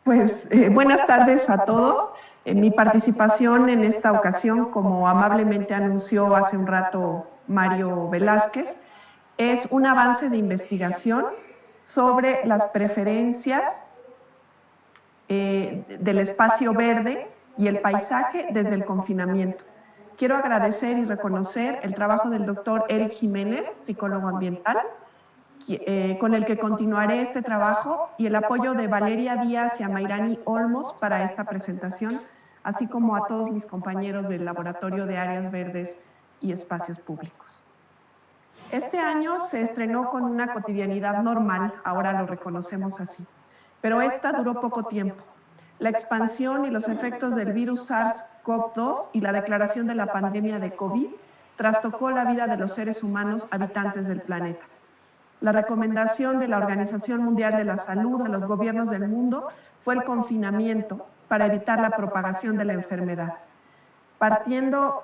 Buenas tardes a todos. Mi participación en esta ocasión, como amablemente anunció hace un rato Mario Velázquez, es un avance de investigación sobre las preferencias del espacio verde y el paisaje desde el confinamiento. Quiero agradecer y reconocer el trabajo del doctor Eric Jiménez, psicólogo ambiental, con el que continuaré este trabajo, y el apoyo de Valeria Díaz y a Mayrani Olmos para esta presentación, así como a todos mis compañeros del Laboratorio de Áreas Verdes y Espacios Públicos. Este año se estrenó con una cotidianidad normal, ahora lo reconocemos así, pero esta duró poco tiempo. La expansión y los efectos del virus SARS-CoV-2 y la declaración de la pandemia de COVID trastocó la vida de los seres humanos habitantes del planeta. La recomendación de la Organización Mundial de la Salud a los gobiernos del mundo fue el confinamiento para evitar la propagación de la enfermedad. Partiendo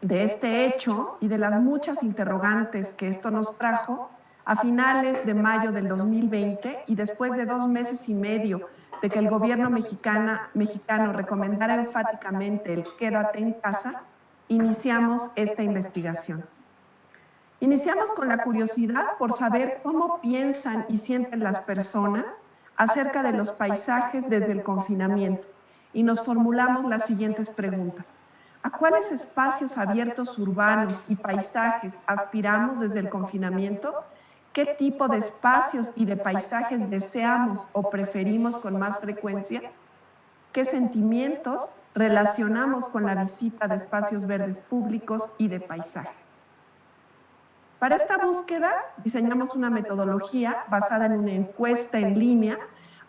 de este hecho y de las muchas interrogantes que esto nos trajo, a finales de mayo del 2020 y después de 2 meses y medio de que el gobierno mexicano recomendara enfáticamente el quédate en casa, iniciamos esta investigación. Iniciamos con la curiosidad por saber cómo piensan y sienten las personas acerca de los paisajes desde el confinamiento, y nos formulamos las siguientes preguntas. ¿A cuáles espacios abiertos urbanos y paisajes aspiramos desde el confinamiento? ¿Qué tipo de espacios y de paisajes deseamos o preferimos con más frecuencia? ¿Qué sentimientos relacionamos con la visita de espacios verdes públicos y de paisajes? Para esta búsqueda diseñamos una metodología basada en una encuesta en línea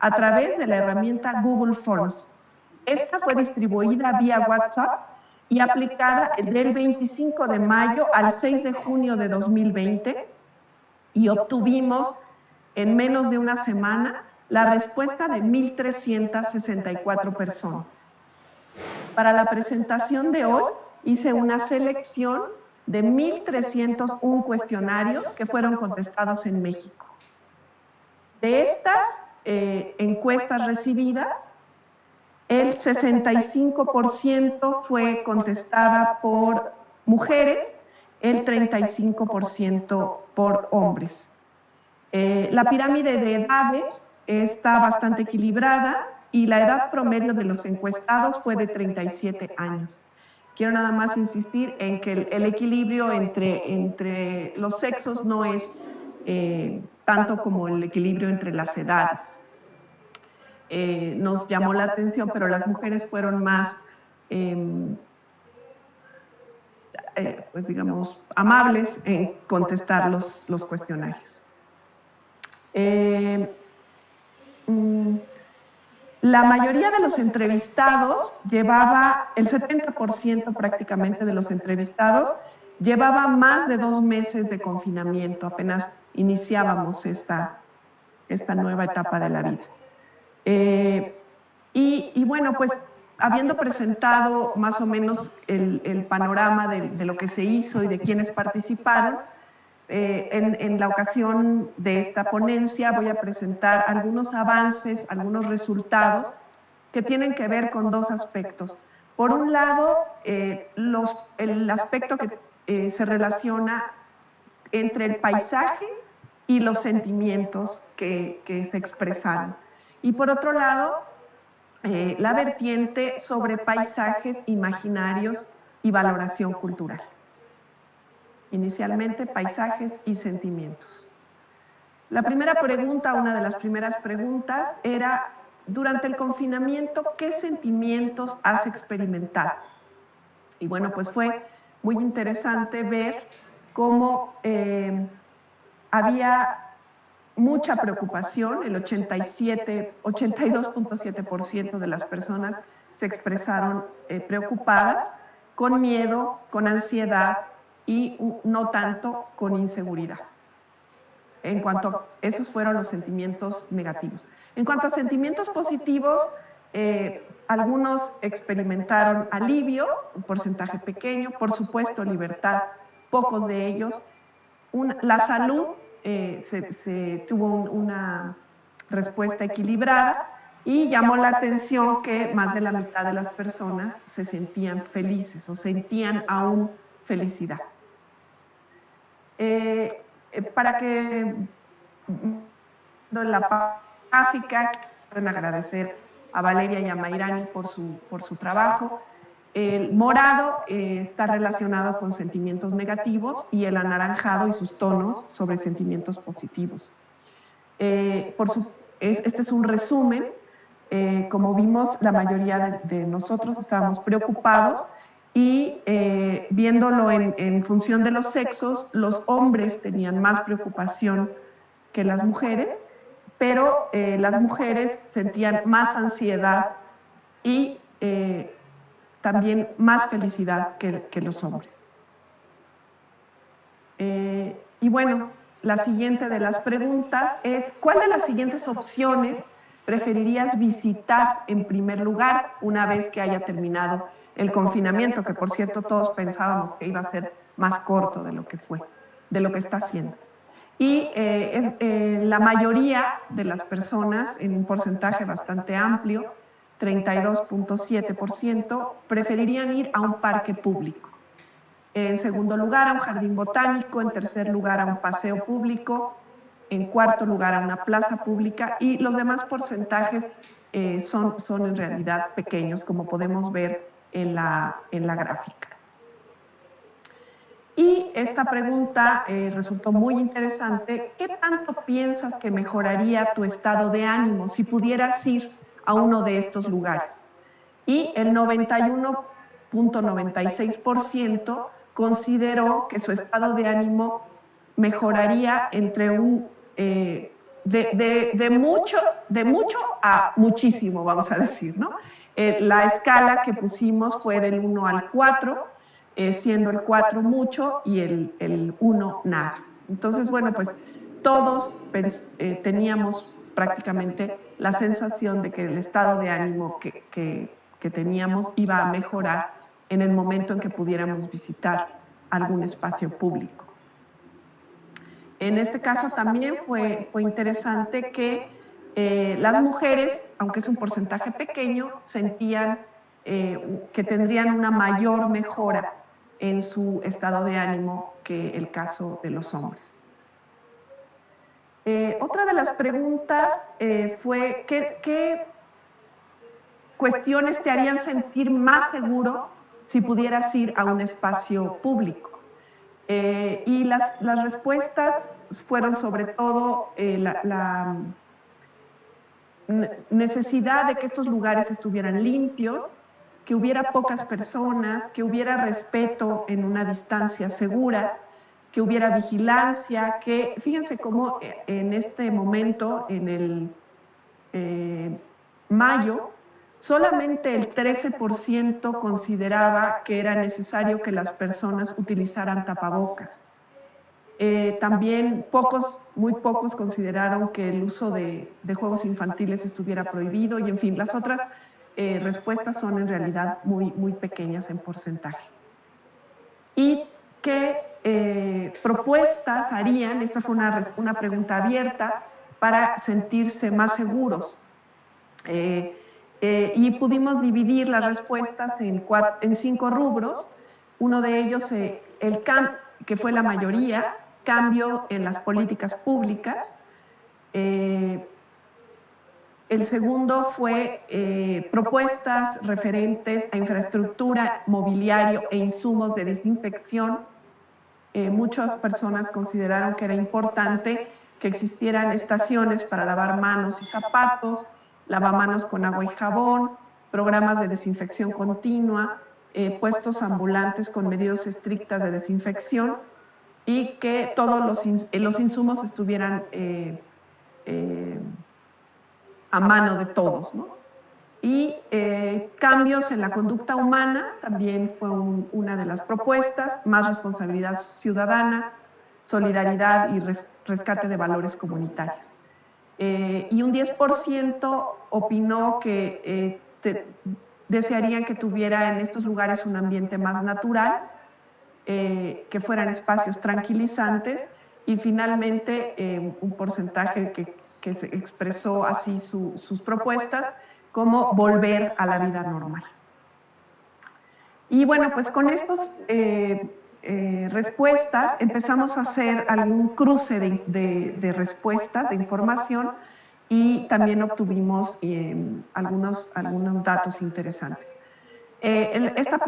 a través de la herramienta Google Forms. Esta fue distribuida vía WhatsApp y aplicada del 25 de mayo al 6 de junio de 2020, y obtuvimos en menos de una semana la respuesta de 1,364 personas. Para la presentación de hoy hice una selección de 1,301 cuestionarios que fueron contestados en México. De estas encuestas recibidas, el 65% fue contestada por mujeres, el 35% por hombres. La pirámide de edades está bastante equilibrada y la edad promedio de los encuestados fue de 37 años. Quiero nada más insistir en que el equilibrio entre los sexos no es tanto como el equilibrio entre las edades. Nos llamó la atención, pero las mujeres fueron más, pues digamos, amables en contestar los cuestionarios. La mayoría de los entrevistados llevaba, el 70% prácticamente de los entrevistados, llevaba más de 2 meses de confinamiento, apenas iniciábamos esta nueva etapa de la vida. Y bueno, pues habiendo presentado más o menos el panorama de lo que se hizo y de quienes participaron, en la ocasión de esta ponencia voy a presentar algunos avances, algunos resultados que tienen que ver con 2 aspectos. Por un lado, el aspecto que se relaciona entre el paisaje y los sentimientos que se expresaron. Y por otro lado, la vertiente sobre paisajes imaginarios y valoración cultural. Inicialmente, paisajes y sentimientos. La primera pregunta, una de las primeras preguntas, era: durante el confinamiento, ¿qué sentimientos has experimentado? Y bueno, pues fue muy interesante ver cómo había mucha preocupación. El 82.7% de las personas se expresaron preocupadas, con miedo, con ansiedad y no tanto con inseguridad. En cuanto a esos fueron los sentimientos negativos. En cuanto a sentimientos positivos, algunos experimentaron alivio, un porcentaje pequeño, por supuesto libertad, pocos de ellos. La salud se tuvo una respuesta equilibrada, Y llamó la atención que más de la mitad de las personas se sentían felices o sentían aún felicidad. Para que en la gráfica, quiero agradecer a Valeria y a Mayrani por su trabajo. El morado está relacionado con sentimientos negativos y el anaranjado y sus tonos sobre sentimientos positivos. Este es un resumen. Como vimos, la mayoría de nosotros estábamos preocupados y viéndolo en función de los sexos, los hombres tenían más preocupación que las mujeres, pero las mujeres sentían más ansiedad y también más felicidad que los hombres. Y bueno, la siguiente de las preguntas es, ¿cuál de las siguientes opciones preferirías visitar en primer lugar una vez que haya terminado el confinamiento? Que por cierto todos pensábamos que iba a ser más corto de lo que fue, de lo que está haciendo. Y la mayoría de las personas, en un porcentaje bastante amplio, 32.7%, preferirían ir a un parque público. En segundo lugar, a un jardín botánico. En tercer lugar, a un paseo público. En cuarto lugar, a una plaza pública. Y los demás porcentajes son en realidad pequeños, como podemos ver en la gráfica. Y esta pregunta resultó muy interesante. ¿Qué tanto piensas que mejoraría tu estado de ánimo si pudieras ir a uno de estos lugares? Y el 91.96% consideró que su estado de ánimo mejoraría entre de mucho a muchísimo, vamos a decir, ¿no? La escala que pusimos fue del 1 al 4, siendo el 4 mucho y el 1 nada. Entonces, bueno, pues todos teníamos prácticamente la sensación de que el estado de ánimo que teníamos iba a mejorar en el momento en que pudiéramos visitar algún espacio público. En este caso también fue interesante que las mujeres, aunque es un porcentaje pequeño, sentían que tendrían una mayor mejora en su estado de ánimo que el caso de los hombres. Otra de las preguntas fue ¿qué cuestiones te harían sentir más seguro si pudieras ir a un espacio público? Y las respuestas fueron sobre todo la necesidad de que estos lugares estuvieran limpios, que hubiera pocas personas, que hubiera respeto en una distancia segura, que hubiera vigilancia, que fíjense cómo en este momento, en el mayo, solamente el 13% consideraba que era necesario que las personas utilizaran tapabocas. También muy pocos consideraron que el uso de juegos infantiles estuviera prohibido y en fin, las otras respuestas son en realidad muy pequeñas en porcentaje. ¿Y qué propuestas harían? Esta fue una pregunta abierta para sentirse más seguros. Y pudimos dividir las respuestas en 5 rubros. Uno de ellos, que fue la mayoría, cambio en las políticas públicas. El segundo fue propuestas referentes a infraestructura, mobiliario e insumos de desinfección. Muchas personas consideraron que era importante que existieran estaciones para lavar manos y zapatos, lavamanos con agua y jabón, programas de desinfección continua, puestos ambulantes con medidas estrictas de desinfección y que todos los insumos estuvieran a mano de todos, ¿no? Y cambios en la conducta humana también fue una de las propuestas, más responsabilidad ciudadana, solidaridad y rescate de valores comunitarios. Y un 10% opinó que desearían que tuviera en estos lugares un ambiente más natural, que fueran espacios tranquilizantes y finalmente un porcentaje que que se expresó así sus propuestas, como volver a la vida normal. Y bueno, pues con estas respuestas empezamos a hacer algún cruce de respuestas, de información, y también obtuvimos algunos datos interesantes. Este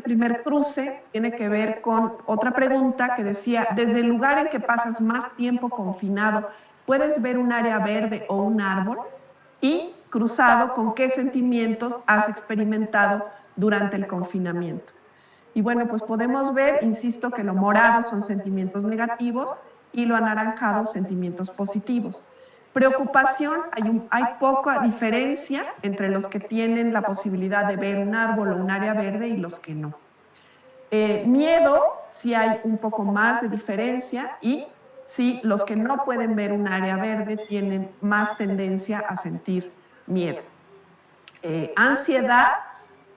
primer cruce tiene que ver con otra pregunta que decía, desde el lugar en que pasas más tiempo confinado, ¿puedes ver un área verde o un árbol? Y cruzado con qué sentimientos has experimentado durante el confinamiento. Y bueno, pues podemos ver, insisto, que lo morado son sentimientos negativos y lo anaranjado sentimientos positivos. Preocupación, hay poca diferencia entre los que tienen la posibilidad de ver un árbol o un área verde y los que no. Miedo, sí hay un poco más de diferencia, y sí, los que no pueden ver un área verde tienen más tendencia a sentir miedo. Ansiedad,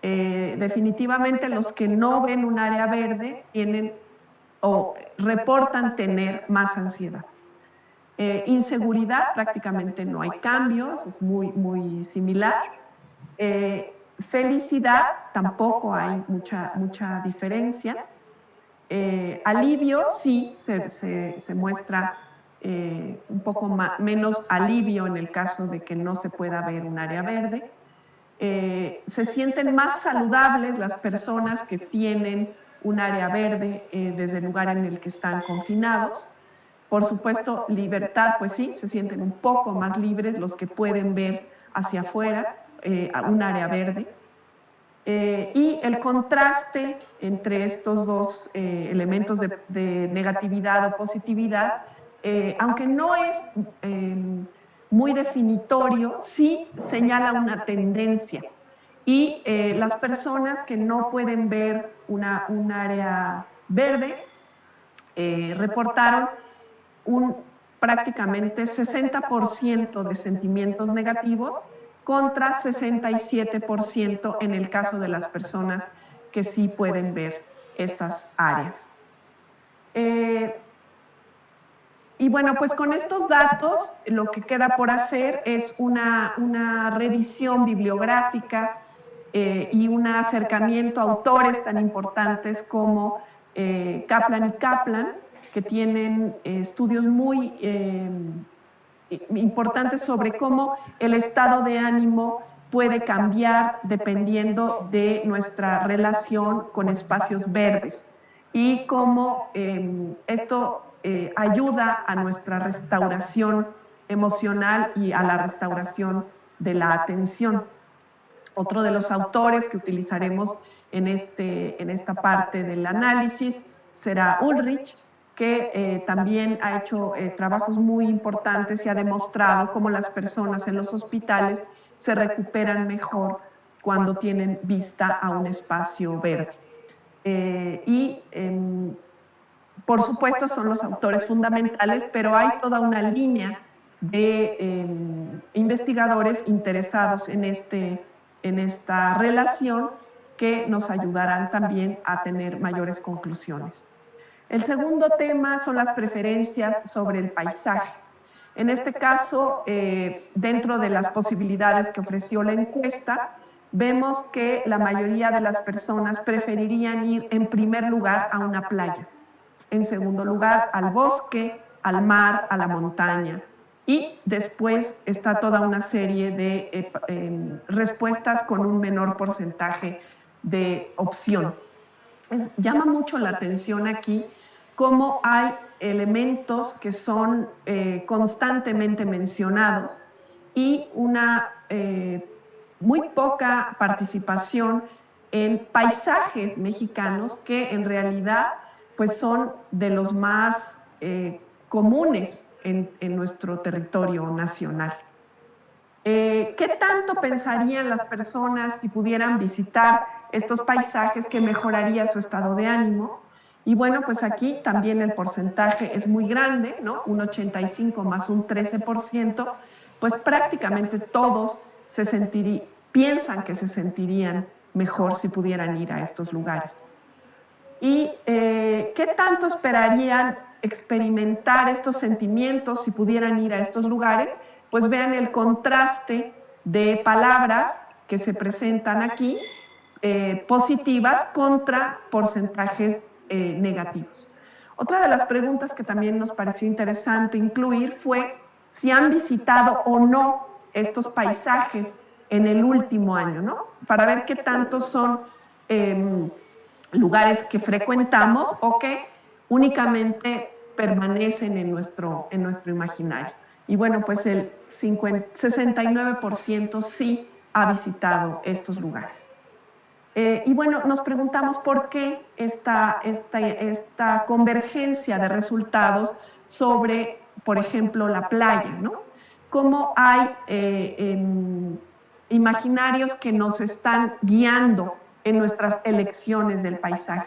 definitivamente los que no ven un área verde tienen o reportan tener más ansiedad. Inseguridad, prácticamente no hay cambios, es muy similar. Felicidad, tampoco hay mucha diferencia. Alivio, sí, se muestra un poco menos alivio en el caso de que no se pueda ver un área verde. Se sienten más saludables las personas que tienen un área verde desde el lugar en el que están confinados. Por supuesto, libertad, pues sí, se sienten un poco más libres los que pueden ver hacia afuera un área verde. Y el contraste entre estos dos elementos de negatividad o positividad, aunque no es muy definitorio, sí señala una tendencia. Y las personas que no pueden ver un área verde reportaron prácticamente 60% de sentimientos negativos contra 67% en el caso de las personas que sí pueden ver estas áreas. Y bueno, pues con estos datos lo que queda por hacer es una revisión bibliográfica y un acercamiento a autores tan importantes como Kaplan y Kaplan, que tienen estudios muy importantes sobre cómo el estado de ánimo puede cambiar dependiendo de nuestra relación con espacios verdes y cómo esto ayuda a nuestra restauración emocional y a la restauración de la atención. Otro de los autores que utilizaremos en esta parte del análisis será Ulrich, que también ha hecho trabajos muy importantes y ha demostrado cómo las personas en los hospitales se recuperan mejor cuando tienen vista a un espacio verde. Por supuesto, son los autores fundamentales, pero hay toda una línea de investigadores interesados en esta relación que nos ayudarán también a tener mayores conclusiones. El segundo tema son las preferencias sobre el paisaje. En este caso, dentro de las posibilidades que ofreció la encuesta, vemos que la mayoría de las personas preferirían ir en primer lugar a una playa, en segundo lugar al bosque, al mar, a la montaña. Y después está toda una serie de respuestas con un menor porcentaje de opción. Llama mucho la atención aquí cómo hay elementos que son constantemente mencionados y una muy poca participación en paisajes mexicanos que en realidad pues son de los más comunes en nuestro territorio nacional. ¿Qué tanto pensarían las personas si pudieran visitar estos paisajes que mejoraría su estado de ánimo? Y bueno, pues aquí también el porcentaje es muy grande, ¿no? Un 85 más un 13%, pues prácticamente todos piensan que se sentirían mejor si pudieran ir a estos lugares. ¿Y qué tanto esperarían experimentar estos sentimientos, si pudieran ir a estos lugares, pues vean el contraste de palabras que se presentan aquí, positivas contra porcentajes negativos. Otra de las preguntas que también nos pareció interesante incluir fue si han visitado o no estos paisajes en el último año, ¿no? Para ver qué tantos son lugares que frecuentamos o que únicamente permanecen en nuestro imaginario. Y bueno, pues el 69% sí ha visitado estos lugares. Y bueno, nos preguntamos por qué esta convergencia de resultados sobre, por ejemplo, la playa, ¿no? Cómo hay imaginarios que nos están guiando en nuestras elecciones del paisaje.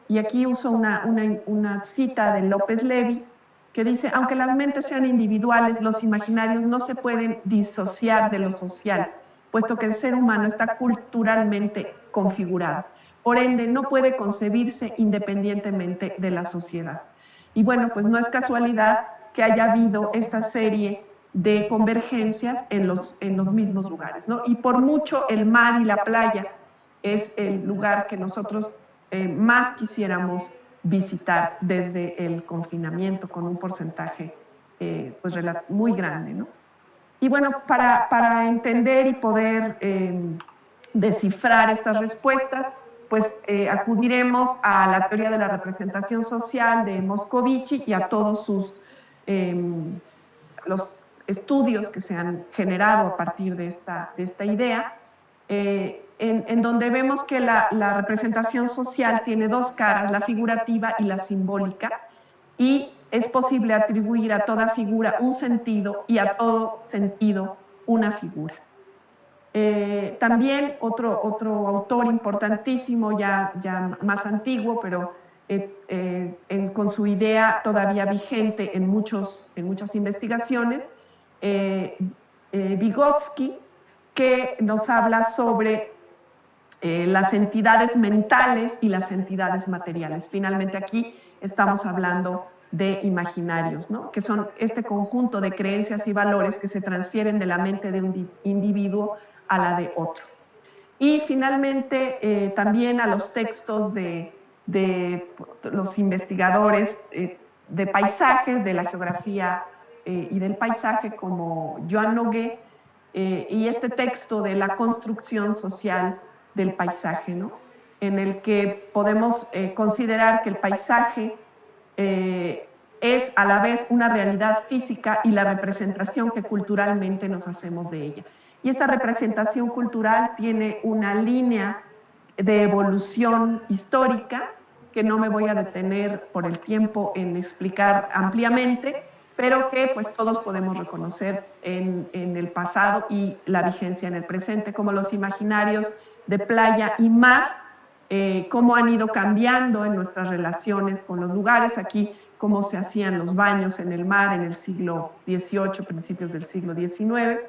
Y aquí uso una cita de López Levi, que dice, aunque las mentes sean individuales, los imaginarios no se pueden disociar de lo social, puesto que el ser humano está culturalmente configurado. Por ende, no puede concebirse independientemente de la sociedad. Y bueno, pues no es casualidad que haya habido esta serie de convergencias en los mismos lugares, ¿no? Y por mucho el mar y la playa es el lugar que nosotros más quisiéramos visitar desde el confinamiento, con un porcentaje pues muy grande, ¿no? Y bueno, para entender y poder descifrar estas respuestas, pues acudiremos a la teoría de la representación social de Moscovici y a todos los estudios que se han generado a partir de esta idea, en donde vemos que la representación social tiene dos caras, la figurativa y la simbólica, y es posible atribuir a toda figura un sentido y a todo sentido una figura. También otro autor importantísimo, ya más antiguo, pero con su idea todavía vigente en muchas investigaciones, Vygotsky, que nos habla sobre las entidades mentales y las entidades materiales. Finalmente aquí estamos hablando de imaginarios, ¿no? Que son este conjunto de creencias y valores que se transfieren de la mente de un individuo a la de otro. Y finalmente también a los textos de los investigadores de paisajes, de la geografía y del paisaje, como Joan Nogué, y este texto de la construcción social del paisaje, ¿no? En el que podemos considerar que el paisaje es a la vez una realidad física y la representación que culturalmente nos hacemos de ella. Y esta representación cultural tiene una línea de evolución histórica que no me voy a detener por el tiempo en explicar ampliamente, pero que pues todos podemos reconocer en el pasado y la vigencia en el presente, como los imaginarios de playa y mar, cómo han ido cambiando en nuestras relaciones con los lugares. Aquí cómo se hacían los baños en el mar en el siglo XVIII, principios del siglo XIX,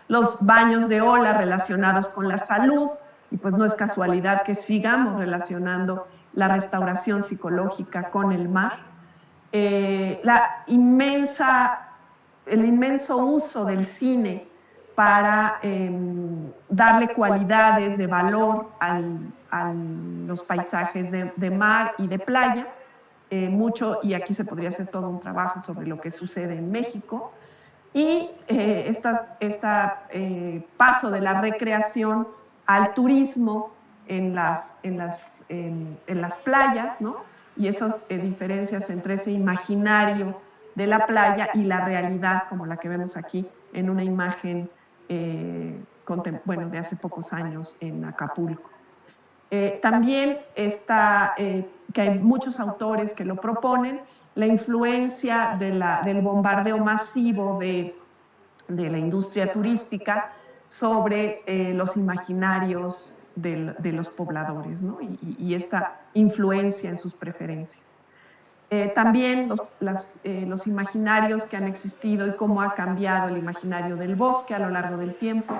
los baños de ola relacionados con la salud, y pues no es casualidad que sigamos relacionando la restauración psicológica con el mar, el inmenso uso del cine para darle cualidades de valor a los paisajes de mar y de playa, y aquí se podría hacer todo un trabajo sobre lo que sucede en México, y paso de la recreación al turismo en las playas, ¿no? Y esas diferencias entre ese imaginario de la playa y la realidad, como la que vemos aquí en una imagen de hace pocos años en Acapulco. También está, que hay muchos autores que lo proponen, la influencia del bombardeo masivo de la industria turística sobre los imaginarios de los pobladores, ¿no? Y esta influencia en sus preferencias. También los imaginarios que han existido y cómo ha cambiado el imaginario del bosque a lo largo del tiempo,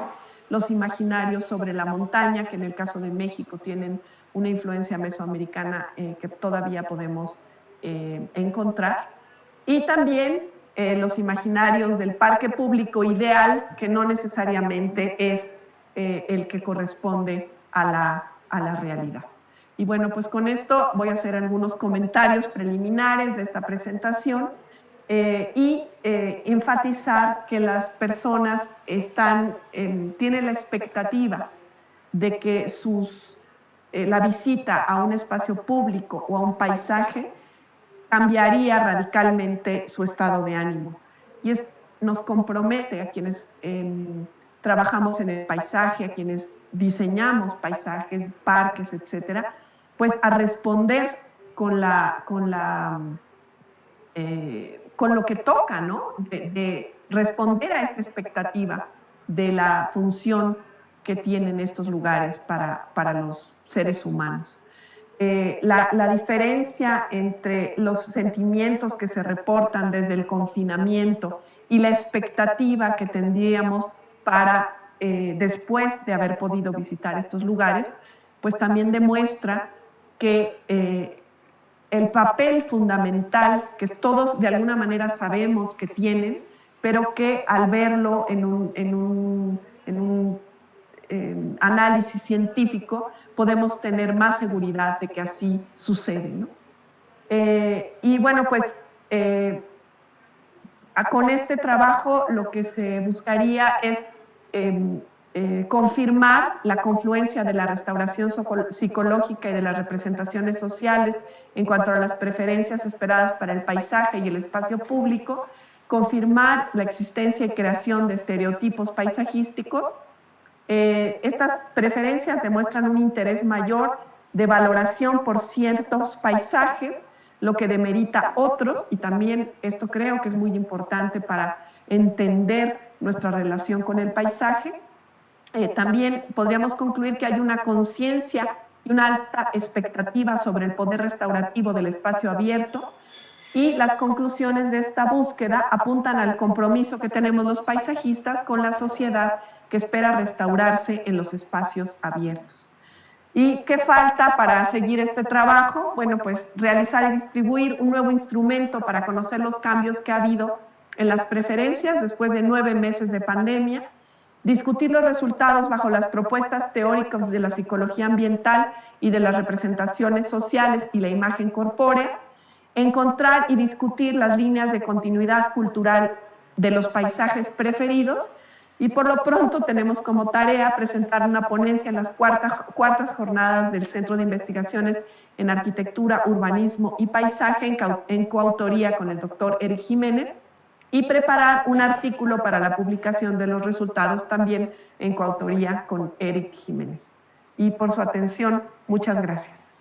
los imaginarios sobre la montaña, que en el caso de México tienen una influencia mesoamericana que todavía podemos encontrar. Y también los imaginarios del parque público ideal, que no necesariamente es el que corresponde a la realidad. Y bueno, pues con esto voy a hacer algunos comentarios preliminares de esta presentación y enfatizar que las personas tienen la expectativa de que la visita a un espacio público o a un paisaje cambiaría radicalmente su estado de ánimo. Y nos compromete a quienes trabajamos en el paisaje, a quienes diseñamos paisajes, parques, etcétera, pues a responder con lo que toca, ¿no? De responder a esta expectativa de la función que tienen estos lugares para los seres humanos. La diferencia entre los sentimientos que se reportan desde el confinamiento y la expectativa que tendríamos para después de haber podido visitar estos lugares, pues también demuestra que el papel fundamental que todos de alguna manera sabemos que tienen, pero que al verlo en un análisis científico podemos tener más seguridad de que así sucede, ¿no? Y bueno, pues con este trabajo lo que se buscaría es confirmar la confluencia de la restauración psicológica y de las representaciones sociales en cuanto a las preferencias esperadas para el paisaje y el espacio público, confirmar la existencia y creación de estereotipos paisajísticos. Estas preferencias demuestran un interés mayor de valoración por ciertos paisajes, lo que demerita otros, y también esto creo que es muy importante para entender nuestra relación con el paisaje. También podríamos concluir que hay una conciencia y una alta expectativa sobre el poder restaurativo del espacio abierto, y las conclusiones de esta búsqueda apuntan al compromiso que tenemos los paisajistas con la sociedad que espera restaurarse en los espacios abiertos. ¿Y qué falta para seguir este trabajo? Bueno, pues realizar y distribuir un nuevo instrumento para conocer los cambios que ha habido en las preferencias después de 9 meses de pandemia, discutir los resultados bajo las propuestas teóricas de la psicología ambiental y de las representaciones sociales y la imagen corpórea, encontrar y discutir las líneas de continuidad cultural de los paisajes preferidos, y por lo pronto tenemos como tarea presentar una ponencia en las cuartas jornadas del Centro de Investigaciones en Arquitectura, Urbanismo y Paisaje en coautoría con el doctor Eric Jiménez, y preparar un artículo para la publicación de los resultados también en coautoría con Eric Jiménez. Y por su atención, muchas gracias.